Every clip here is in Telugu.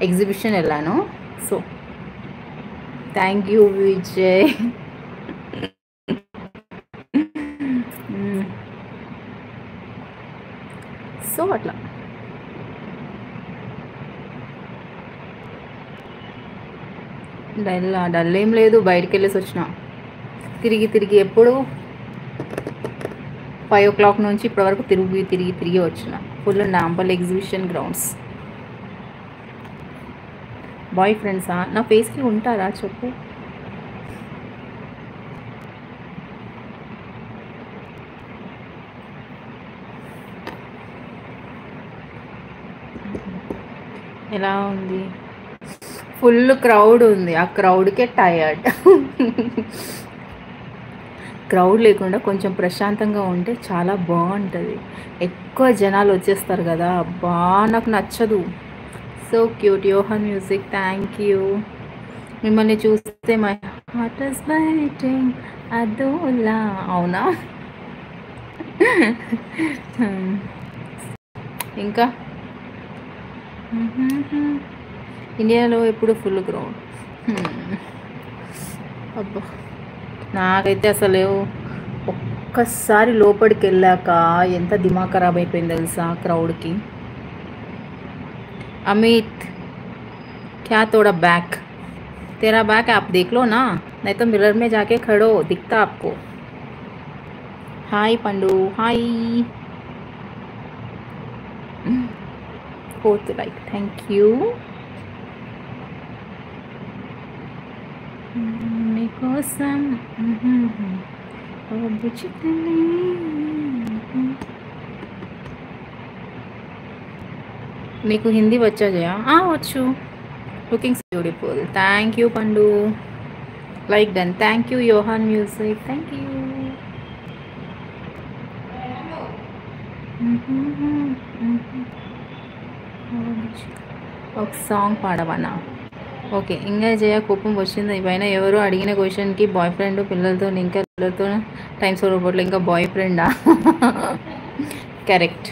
ఎగ్జిబిషన్ వెళ్ళాను. So thank you Vijay. So అట్లా డల్ ఏం లేదు, బయటికి వెళ్ళేసి వచ్చిన. తిరిగి ఎప్పుడు 5 o'clock నుంచి ఇప్పటివరకు తిరిగి వచ్చిన. Full Nampally exhibition grounds. Boy ఫ్రెండ్సా? నా ఫేస్కి ఉంటారా చెప్పు. ఎలా ఉంది? ఫుల్ క్రౌడ్ ఉంది. ఆ క్రౌడ్కే టయర్డ్. క్రౌడ్ లేకుండా కొంచెం ప్రశాంతంగా ఉంటే చాలా బాగుంటుంది. ఎక్కువ జనాలు వచ్చేస్తారు కదా, అబ్బా నాకు నచ్చదు. So cute. Yohan music thank you. మిమ్మల్ని చూస్తే మై హార్ట్ ఇస్ బీటింగ్ అదోలా. అవునా? ఇంకా ఇండియాలో ఎప్పుడు ఫుల్ క్రౌడ్. అబ్బా నాకైతే అసలు ఒక్కసారి లోపలికి వెళ్ళాక ఎంత దిమాగ్ ఖరాబ్ అయిపోయింది తెలుసా క్రౌడ్కి. అమిత్ क्या थोड़ा बैक तेरा बैक आप देख लो ना, नहीं तो मिरर में जाके खड़ो, दिखता आपको. हाय पंडू, हाय. 4th like thank you. నీకోసం నీకు హిందీ వచ్చా జయా? వచ్చు. Looking beautiful. థ్యాంక్ యూ పండు. Like done. Thank you Yohan music. Thank you. ఒక సాంగ్ పాడవనా? ఓకే. ఇంకా జయ కోపం వచ్చింది పైన ఎవరో అడిగిన క్వశ్చన్కి బాయ్ ఫ్రెండ్ పిల్లలతో ఇంకా పిల్లలతో టైం సోర్బోట్లో ఇంకా బాయ్ ఫ్రెండా? కరెక్ట్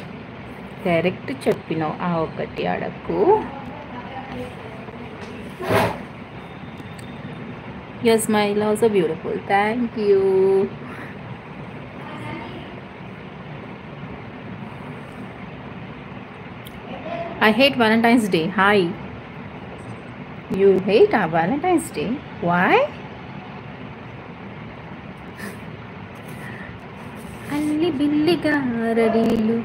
చెప్పినావు. ఆ ఒకటి అడక్కు. Your smile also beautiful. Thank you. I hate Valentine's Day. Hi. You hate our Valentine's Day? Why? అల్లి బిల్లిగా రడీలు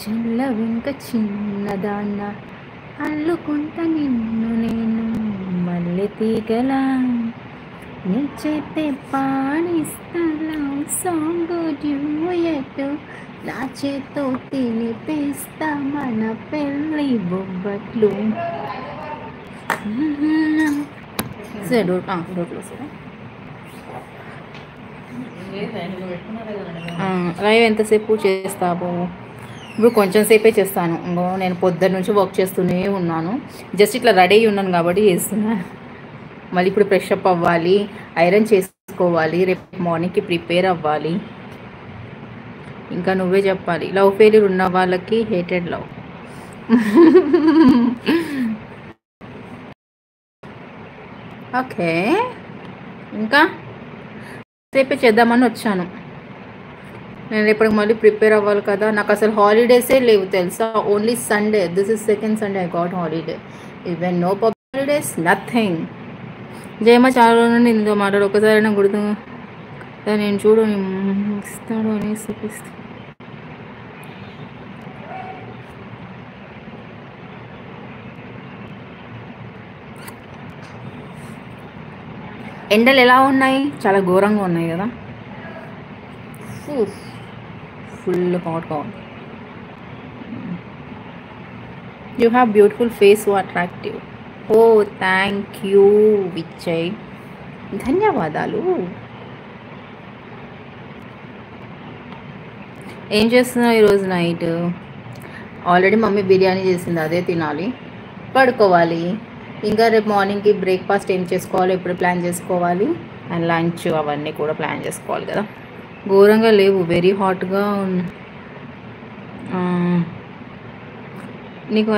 చిల్లవింక చిన్నదాన్న అల్లుకుంట నిన్ను నేను మల్లె తీగలా నీ చేతే పాడిస్తా లవ్ సాంగ్ డ్యూయట్ నా చేతో తినిపిస్తా మన పెళ్ళి బొబ్బట్లు. సరే డోర్లో సరే. లైవ్ ఎంతసేపు చేస్తావు? ఇప్పుడు కొంచెం సేపే చేస్తాను. నేను పొద్దున్న నుంచి వర్క్ చేస్తూనే ఉన్నాను. జస్ట్ ఇట్లా రెడీ అయ్యి ఉన్నాను కాబట్టి చేస్తున్నాను. మళ్ళీ ఇప్పుడు ఫ్రెష్ అప్ అవ్వాలి, ఐరన్ చేసుకోవాలి, రేపు మార్నింగ్కి ప్రిపేర్ అవ్వాలి. ఇంకా నువ్వే చెప్పాలి. లవ్ ఫెయిల్యూర్ ఉన్న వాళ్ళకి హేటెడ్ లవ్. ఓకే. ఇంకా సేపే చేద్దామని వచ్చాను. నేను రేపటికి మళ్ళీ ప్రిపేర్ అవ్వాలి కదా. నాకు అసలు హాలిడేసే లేవు తెలుసా. Only Sunday. This is second Sunday I got holiday. Even know public holidays, nothing. Jayamma చాలా రోజులు ఇందులో మాట్లాడు. ఒకసారి నాకు గుర్తు నేను చూడు ఇస్తాడు అని చూపిస్తాను. ఎండలు ఎలా ఉన్నాయి? చాలా ఘోరంగా ఉన్నాయి కదా. ఫుల్ హాట్గా ఉంది. You have beautiful face, so attractive. Oh thank you Vijay, ధన్యవాదాలు. ఏం చేస్తున్నావు ఈరోజు నైట్? ఆల్రెడీ మమ్మీ బిర్యానీ చేసింది, అదే తినాలి, పడుకోవాలి. ఇంకా రేపు మార్నింగ్కి బ్రేక్ఫాస్ట్ ఏం చేసుకోవాలి, ఎప్పుడు ప్లాన్ చేసుకోవాలి, అండ్ లంచ్ అవన్నీ కూడా ప్లాన్ చేసుకోవాలి కదా. ఘోరంగా లేవు, వెరీ హాట్గా నీకు